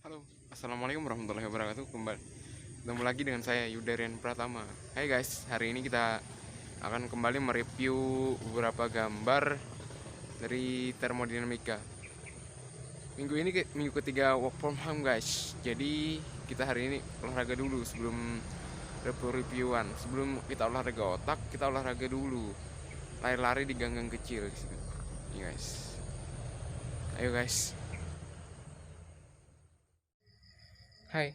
Halo, assalamualaikum warahmatullahi wabarakatuh. Ketemu lagi dengan saya Yudarian Pratama. Hai guys, hari ini kita akan kembali mereview beberapa gambar dari termodinamika. Minggu ketiga work from home guys. Jadi kita hari ini olahraga dulu sebelum reviewan. Sebelum kita olahraga otak, kita olahraga dulu. Lari-lari di gang-gang kecil gitu. Nih guys. Ayo guys. Hai.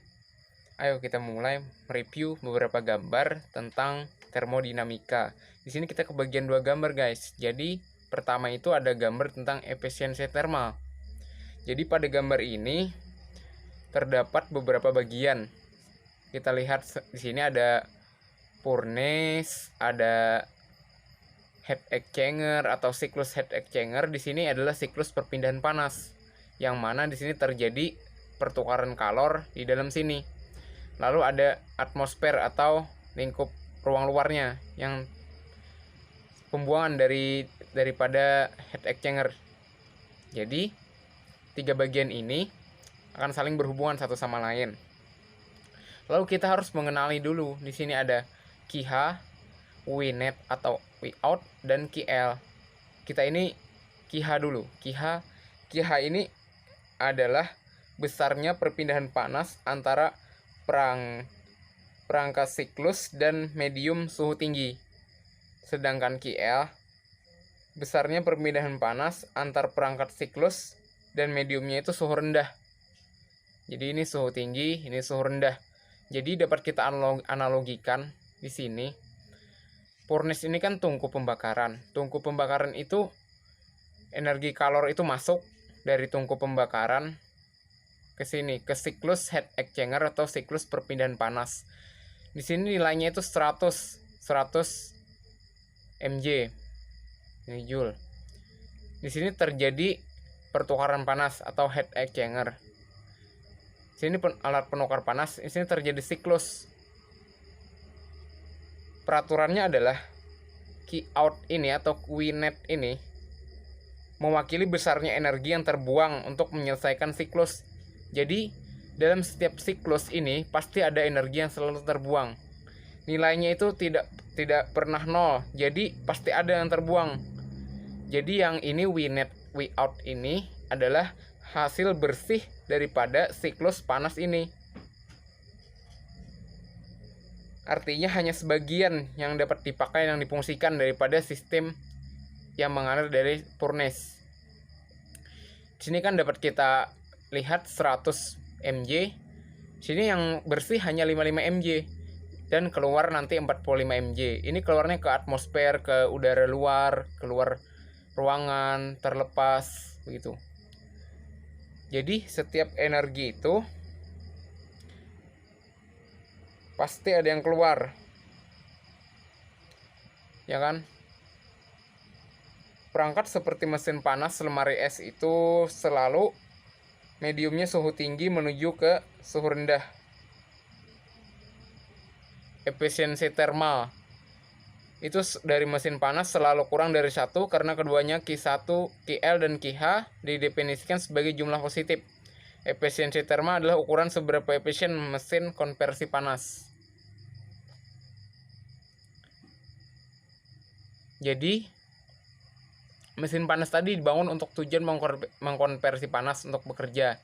Ayo kita mulai mereview beberapa gambar tentang termodinamika. Di sini kita ke bagian dua gambar guys. Jadi pertama itu ada gambar tentang efisiensi termal. Jadi pada gambar ini terdapat beberapa bagian. Kita lihat di sini ada furnace, ada heat exchanger atau siklus heat exchanger. Di sini adalah siklus perpindahan panas, yang mana di sini terjadi pertukaran kalor di dalam sini. Lalu ada atmosfer atau lingkup ruang luarnya yang pembuangan daripada heat exchanger. Jadi tiga bagian ini akan saling berhubungan satu sama lain. Lalu kita harus mengenali dulu, di sini ada QH, Wnet atau Wout, dan QL. Kita ini QH dulu. QH ini adalah besarnya perpindahan panas antara perangkat siklus dan medium suhu tinggi. Sedangkan QL besarnya perpindahan panas antar perangkat siklus dan mediumnya itu suhu rendah. Jadi ini suhu tinggi, ini suhu rendah. Jadi dapat kita analogikan di sini. Furnace ini kan tungku pembakaran. Tungku pembakaran itu energi kalor itu masuk dari tungku pembakaran ke sini, ke siklus heat exchanger atau siklus perpindahan panas. Di sini nilainya itu 100 mJ. Ini joule. Di sini terjadi pertukaran panas atau heat exchanger. Di sini alat penukar panas, di sini terjadi siklus. Peraturannya adalah Qout ini atau Qnet ini mewakili besarnya energi yang terbuang untuk menyelesaikan siklus. Jadi dalam setiap siklus ini pasti ada energi yang selalu terbuang. Nilainya itu tidak pernah nol. Jadi pasti ada yang terbuang. Jadi yang ini Wnet, Wout ini adalah hasil bersih daripada siklus panas ini. Artinya hanya sebagian yang dapat dipakai, yang difungsikan daripada sistem yang mengalir dari furnace. Di sini kan dapat kita lihat 100 mJ. Sini yang bersih hanya 55 mJ dan keluar nanti 45 mJ. Ini keluarnya ke atmosfer, ke udara luar, keluar ruangan, terlepas begitu. Jadi setiap energi itu pasti ada yang keluar. Ya kan? Perangkat seperti mesin panas, lemari es itu selalu mediumnya suhu tinggi menuju ke suhu rendah. Efisiensi termal itu dari mesin panas selalu kurang dari 1 karena keduanya Q1, QL, dan QH didefinisikan sebagai jumlah positif. Efisiensi termal adalah ukuran seberapa efisien mesin konversi panas. Jadi mesin panas tadi dibangun untuk tujuan mengkonversi panas untuk bekerja.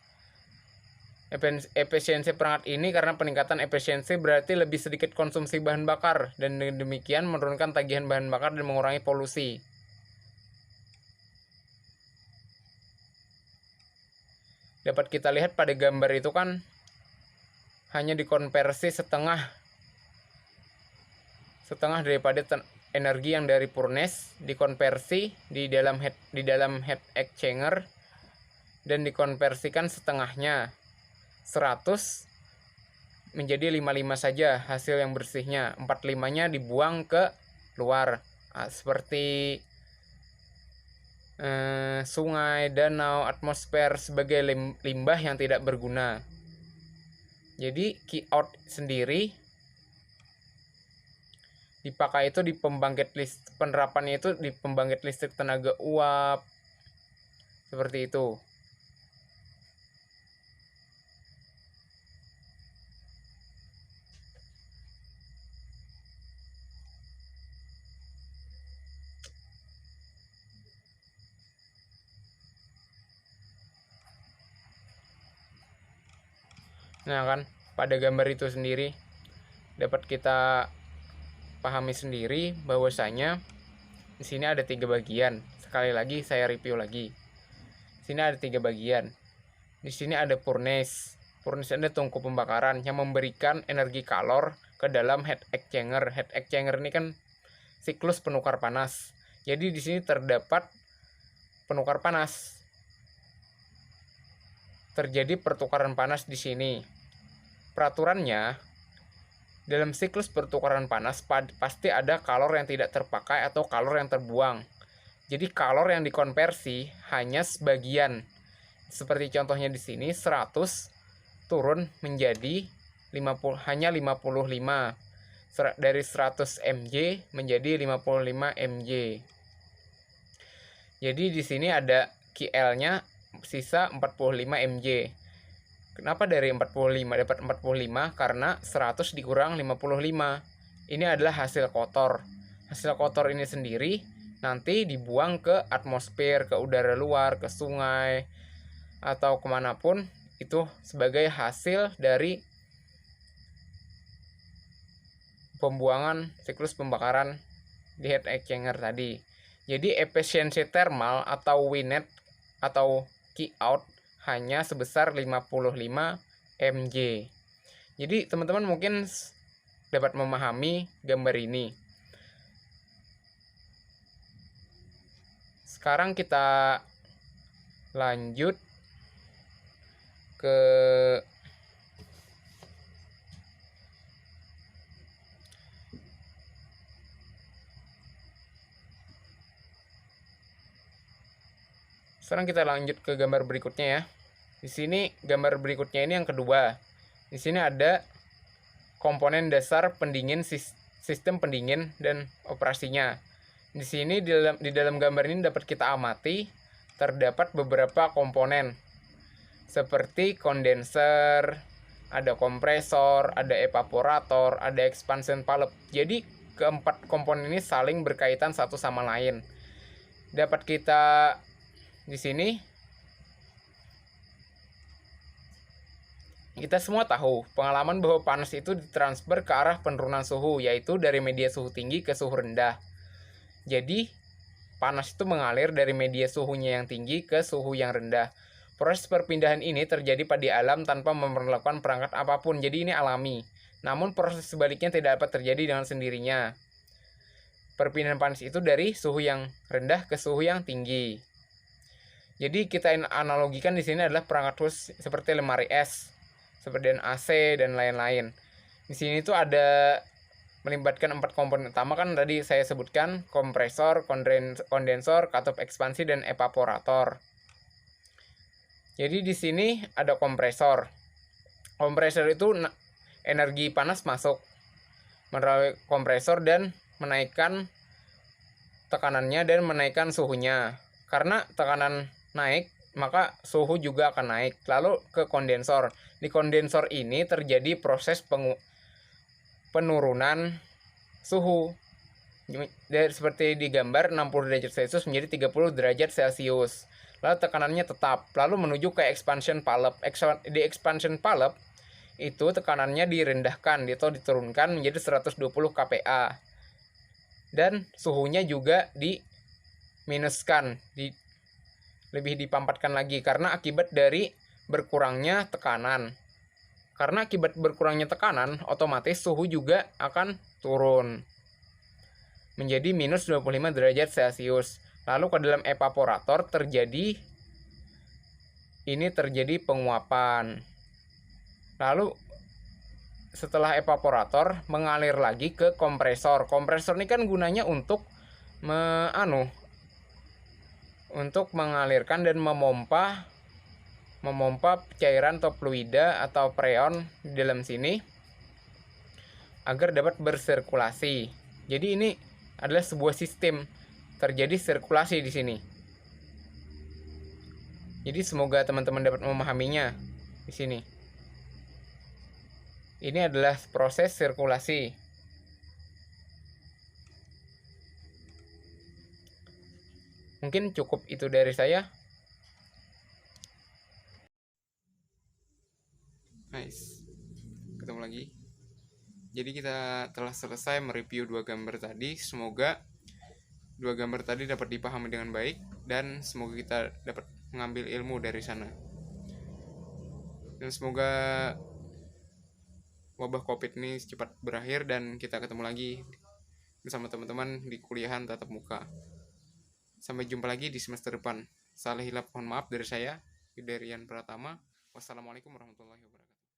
Efisiensi perangkat ini karena peningkatan efisiensi berarti lebih sedikit konsumsi bahan bakar, dan demikian menurunkan tagihan bahan bakar dan mengurangi polusi. Dapat kita lihat pada gambar itu kan hanya dikonversi setengah daripada energi yang dari furnace dikonversi di dalam heat exchanger dan dikonversikan setengahnya 100 menjadi 55 saja hasil yang bersihnya. 45-nya dibuang ke luar seperti sungai, danau, atmosfer sebagai limbah yang tidak berguna. Jadi Qout sendiri dipakai itu di pembangkit listrik, penerapannya itu di pembangkit listrik tenaga uap seperti itu. Nah kan, pada gambar itu sendiri dapat kita pahami sendiri bahwasanya di sini ada 3 bagian. Sekali lagi saya review lagi. Di sini ada 3 bagian. Di sini ada furnace. Furnace ada tungku pembakaran yang memberikan energi kalor ke dalam heat exchanger. Heat exchanger ini kan siklus penukar panas. Jadi di sini terdapat penukar panas. Terjadi pertukaran panas di sini. Peraturannya, dalam siklus pertukaran panas pasti ada kalor yang tidak terpakai atau kalor yang terbuang. Jadi kalor yang dikonversi hanya sebagian. Seperti contohnya di sini 100 turun menjadi 50, hanya 55. Dari 100 mJ menjadi 55 mJ. Jadi di sini ada QL-nya sisa 45 mJ. Kenapa dari 45 dapat 45? Karena 100 dikurang 55. Ini adalah hasil kotor. Hasil kotor ini sendiri nanti dibuang ke atmosfer, ke udara luar, ke sungai, atau kemanapun. Itu sebagai hasil dari pembuangan siklus pembakaran di heat exchanger tadi. Jadi efisiensi thermal atau WINET atau Q out hanya sebesar 55 mJ. Jadi teman-teman mungkin dapat memahami gambar ini. Sekarang kita lanjut ke gambar berikutnya ya. Di sini gambar berikutnya ini yang kedua. Di sini ada komponen dasar pendingin, sistem pendingin dan operasinya. Di sini di dalam gambar ini dapat kita amati terdapat beberapa komponen seperti kondenser, ada kompresor, ada evaporator, ada expansion valve. Jadi keempat komponen ini saling berkaitan satu sama lain. Dapat kita di sini kita semua tahu pengalaman bahwa panas itu ditransfer ke arah penurunan suhu, yaitu dari media suhu tinggi ke suhu rendah. Jadi panas itu mengalir dari media suhunya yang tinggi ke suhu yang rendah. Proses perpindahan ini terjadi pada alam tanpa memerlukan perangkat apapun, jadi ini alami. Namun proses sebaliknya tidak dapat terjadi dengan sendirinya. Perpindahan panas itu dari suhu yang rendah ke suhu yang tinggi. Jadi kita analogikan di sini adalah perangkat khusus seperti lemari es, seperti AC dan lain-lain. Di sini tuh ada melibatkan 4 komponen utama kan tadi saya sebutkan: kompresor, kondensor, katup ekspansi, dan evaporator. Jadi di sini ada kompresor. Kompresor itu energi panas masuk melalui kompresor dan menaikkan tekanannya dan menaikkan suhunya. Karena tekanan naik, maka suhu juga akan naik. Lalu ke kondensor. Di kondensor ini terjadi proses penurunan suhu. Dari seperti di gambar 60 derajat Celcius menjadi 30 derajat Celcius. Lalu tekanannya tetap. Lalu menuju ke expansion valve. Di expansion valve itu tekanannya direndahkan atau diturunkan menjadi 120 kPa. Dan suhunya juga diminuskan, lebih dipampatkan lagi karena akibat dari berkurangnya tekanan. Karena akibat berkurangnya tekanan, otomatis suhu juga akan turun menjadi minus 25 derajat Celcius. Lalu ke dalam evaporator terjadi penguapan. Lalu setelah evaporator mengalir lagi ke kompresor. Kompresor ini kan gunanya untuk untuk mengalirkan dan memompa cairan atau fluida atau freon di dalam sini agar dapat bersirkulasi. Jadi ini adalah sebuah sistem, terjadi sirkulasi di sini. Jadi semoga teman-teman dapat memahaminya di sini. Ini adalah proses sirkulasi. Mungkin cukup itu dari saya. Nice. Jadi kita telah selesai mereview dua gambar tadi. Semoga dua gambar tadi dapat dipahami dengan baik dan semoga kita dapat mengambil ilmu dari sana. Dan semoga wabah COVID ini cepat berakhir dan kita ketemu lagi bersama teman-teman di kuliahan tatap muka. Sampai jumpa lagi di semester depan. Salah hilap mohon maaf dari saya, Hidayrian Pratama. Wassalamualaikum warahmatullahi wabarakatuh.